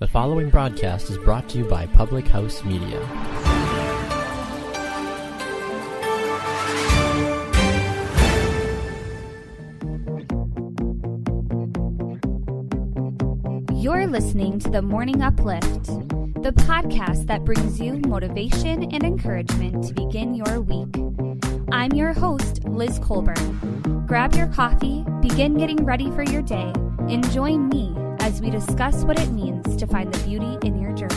The following broadcast is brought to you by Public House Media. You're listening to the Morning Uplift, the podcast that brings you motivation and encouragement to begin your week. I'm your host, Liz Colburn. Grab your coffee, begin getting ready for your day, and join me as we discuss what it means to find the beauty in your journey.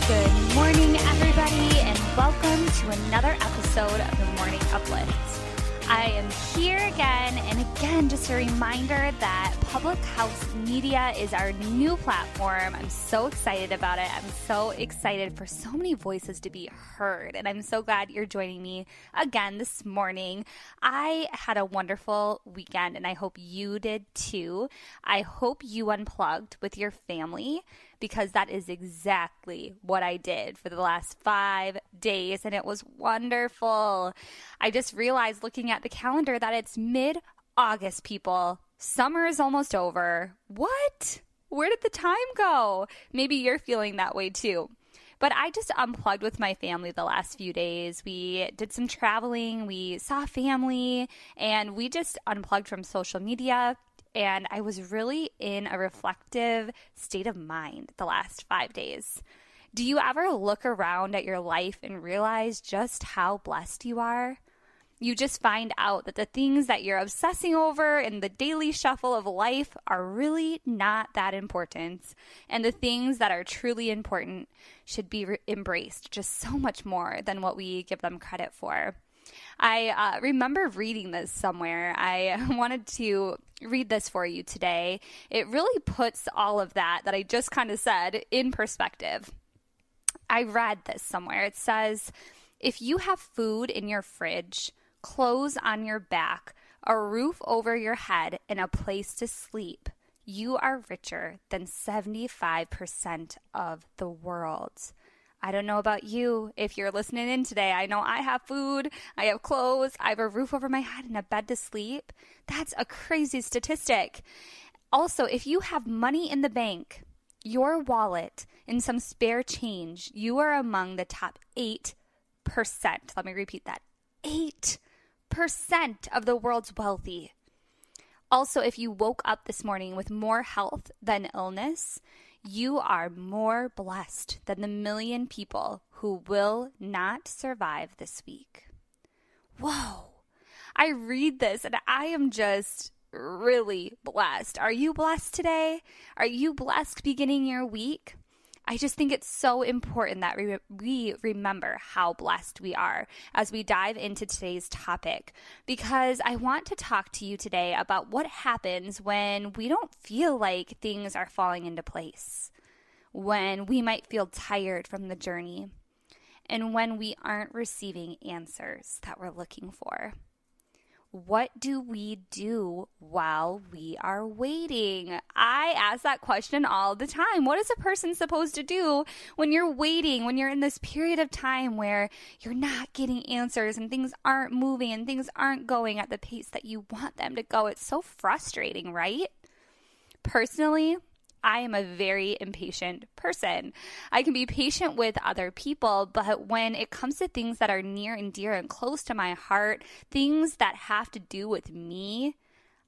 Good morning, everybody, and welcome to another episode of the Morning Uplift. I am here again, and again, just a reminder that Public House Media is our new platform. I'm so excited about it. I'm so excited for so many voices to be heard, and I'm so glad you're joining me again this morning. I had a wonderful weekend, and I hope you did too. I hope you unplugged with your family, because that is exactly what I did for the last 5 days, and it was wonderful. I just realized looking at the calendar that it's mid-August, people. Summer is almost over. What? Where did the time go? Maybe you're feeling that way too. But I just unplugged with my family the last few days. We did some traveling, we saw family, and we just unplugged from social media. And I was really in a reflective state of mind the last 5 days. Do you ever look around at your life and realize just how blessed you are? You just find out that the things that you're obsessing over in the daily shuffle of life are really not that important. And the things that are truly important should be embraced just so much more than what we give them credit for. I remember reading this somewhere. I wanted to read this for you today. It really puts all of that I just kind of said in perspective. I read this somewhere. It says, if you have food in your fridge, clothes on your back, a roof over your head, and a place to sleep, you are richer than 75% of the world. I don't know about you. If you're listening in today, I know I have food, I have clothes, I have a roof over my head and a bed to sleep. That's a crazy statistic. Also, if you have money in the bank, your wallet, and some spare change, you are among the top 8%. Let me repeat that. 8% of the world's wealthy. Also, if you woke up this morning with more health than illness, you are more blessed than the million people who will not survive this week. Whoa. I read this and I am just really blessed. Are you blessed today? Are you blessed beginning your week? I just think it's so important that we remember how blessed we are as we dive into today's topic, because I want to talk to you today about what happens when we don't feel like things are falling into place, when we might feel tired from the journey, and when we aren't receiving answers that we're looking for. What do we do while we are waiting? I ask that question all the time. What is a person supposed to do when you're waiting, when you're in this period of time where you're not getting answers and things aren't moving and things aren't going at the pace that you want them to go? It's so frustrating, right? Personally, I am a very impatient person. I can be patient with other people, but when it comes to things that are near and dear and close to my heart, things that have to do with me,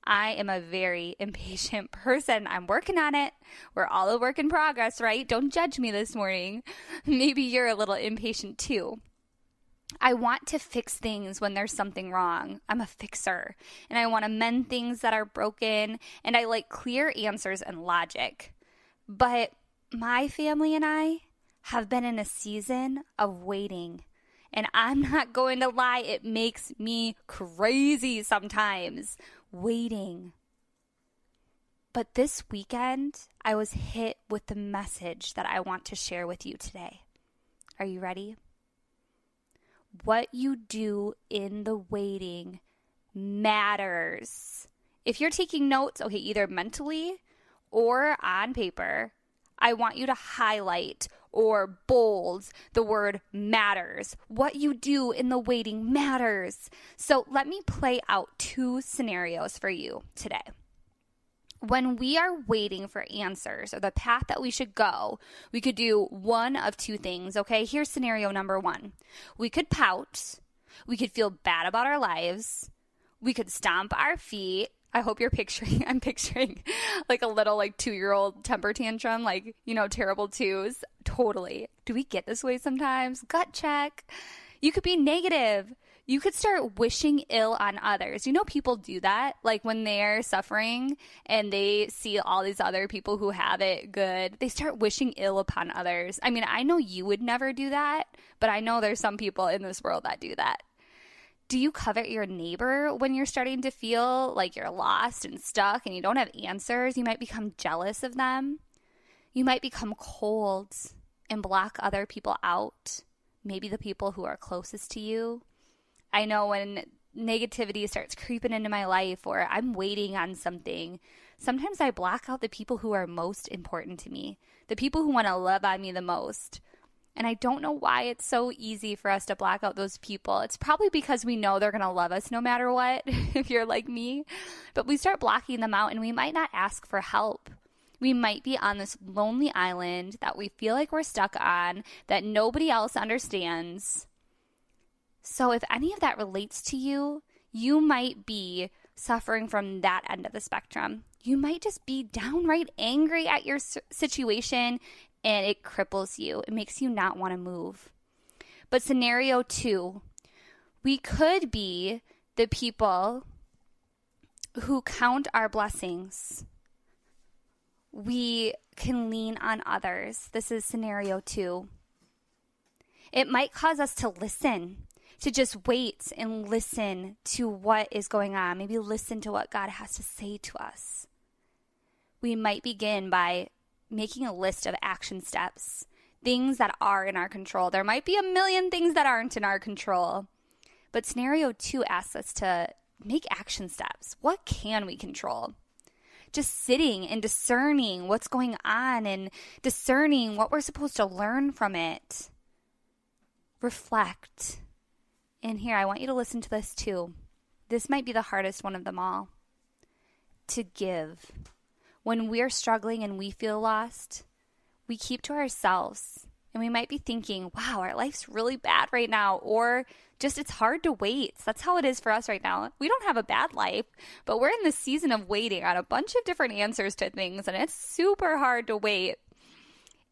I am a very impatient person. I'm working on it. We're all a work in progress, right? Don't judge me this morning. Maybe you're a little impatient too. I want to fix things when there's something wrong. I'm a fixer, and I want to mend things that are broken, and I like clear answers and logic. But my family and I have been in a season of waiting, and I'm not going to lie, it makes me crazy sometimes, waiting. But this weekend, I was hit with the message that I want to share with you today. Are you ready? What you do in the waiting matters. If you're taking notes, okay, either mentally or on paper, I want you to highlight or bold the word matters. What you do in the waiting matters. So let me play out 2 scenarios for you today. When we are waiting for answers or the path that we should go, we could do one of 2 things, okay? Here's scenario number 1. We could pout. We could feel bad about our lives. We could stomp our feet. I hope you're I'm picturing like a little 2-year-old temper tantrum, terrible twos. Totally. Do we get this way sometimes? Gut check. You could be negative. You could start wishing ill on others. People do that, when they're suffering and they see all these other people who have it good, they start wishing ill upon others. I mean, I know you would never do that, but I know there's some people in this world that do that. Do you covet your neighbor when you're starting to feel like you're lost and stuck and you don't have answers? You might become jealous of them. You might become cold and block other people out, maybe the people who are closest to you. I know when negativity starts creeping into my life or I'm waiting on something, sometimes I block out the people who are most important to me, the people who want to love on me the most. And I don't know why it's so easy for us to block out those people. It's probably because we know they're going to love us no matter what, if you're like me. But we start blocking them out and we might not ask for help. We might be on this lonely island that we feel like we're stuck on, that nobody else understands. So if any of that relates to you, you might be suffering from that end of the spectrum. You might just be downright angry at your situation and it cripples you. It makes you not want to move. But scenario 2, we could be the people who count our blessings. We can lean on others. This is scenario 2. It might cause us to listen, to just wait and listen to what is going on. Maybe listen to what God has to say to us. We might begin by making a list of action steps, things that are in our control. There might be a million things that aren't in our control. But scenario 2 asks us to make action steps. What can we control? Just sitting and discerning what's going on and discerning what we're supposed to learn from it. Reflect. And here, I want you to listen to this too. This might be the hardest one of them all. To give. When we're struggling and we feel lost, we keep to ourselves. And we might be thinking, wow, our life's really bad right now. Or just it's hard to wait. That's how it is for us right now. We don't have a bad life, but we're in this season of waiting on a bunch of different answers to things. And it's super hard to wait.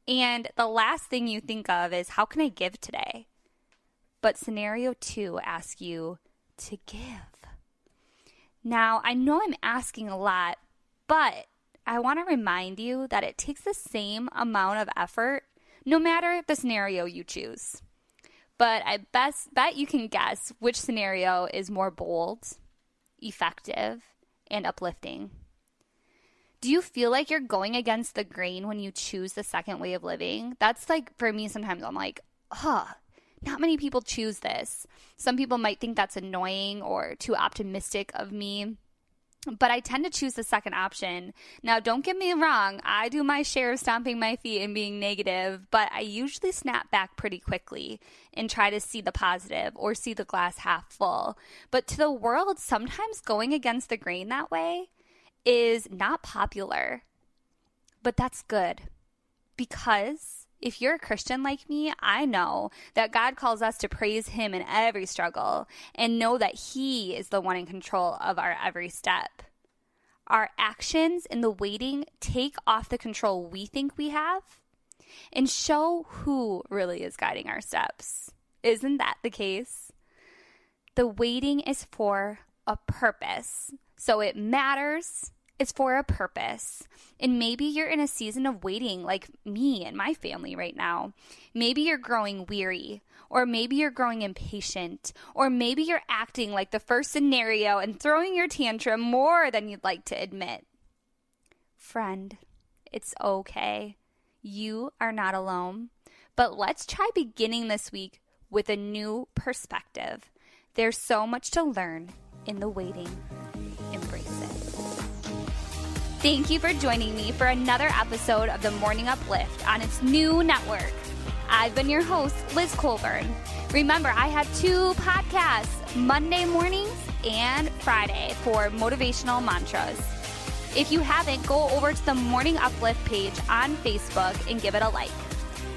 And the last thing you think of is, how can I give today? But scenario 2 asks you to give. Now, I know I'm asking a lot, but I want to remind you that it takes the same amount of effort no matter the scenario you choose. But I bet you can guess which scenario is more bold, effective, and uplifting. Do you feel like you're going against the grain when you choose the second way of living? That's for me, sometimes I'm like, not many people choose this. Some people might think that's annoying or too optimistic of me. But I tend to choose the second option. Now, don't get me wrong. I do my share of stomping my feet and being negative, but I usually snap back pretty quickly and try to see the positive or see the glass half full. But to the world, sometimes going against the grain that way is not popular. But that's good, because if you're a Christian like me, I know that God calls us to praise Him in every struggle and know that He is the one in control of our every step. Our actions in the waiting take off the control we think we have and show who really is guiding our steps. Isn't that the case? The waiting is for a purpose, so it matters. It's for a purpose. And maybe you're in a season of waiting like me and my family right now. Maybe you're growing weary, or maybe you're growing impatient, or maybe you're acting like the first scenario and throwing your tantrum more than you'd like to admit. Friend, it's okay. You are not alone. But let's try beginning this week with a new perspective. There's so much to learn in the waiting. Embrace it. Thank you for joining me for another episode of the Morning Uplift on its new network. I've been your host, Liz Colburn. Remember, I have 2 podcasts, Monday mornings and Friday, for motivational mantras. If you haven't, go over to the Morning Uplift page on Facebook and give it a like.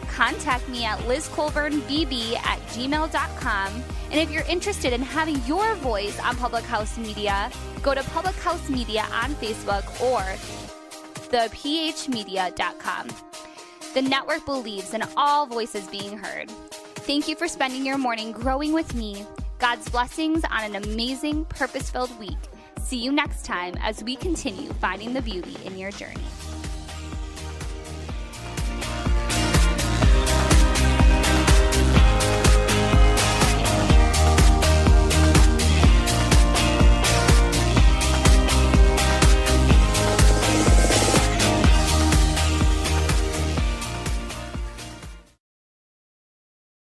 Contact me at lizcolburnbb@gmail.com. And if you're interested in having your voice on Public House Media, go to Public House Media on Facebook or thephmedia.com. The network believes in all voices being heard. Thank you for spending your morning growing with me. God's blessings on an amazing, purpose-filled week. See you next time as we continue finding the beauty in your journey.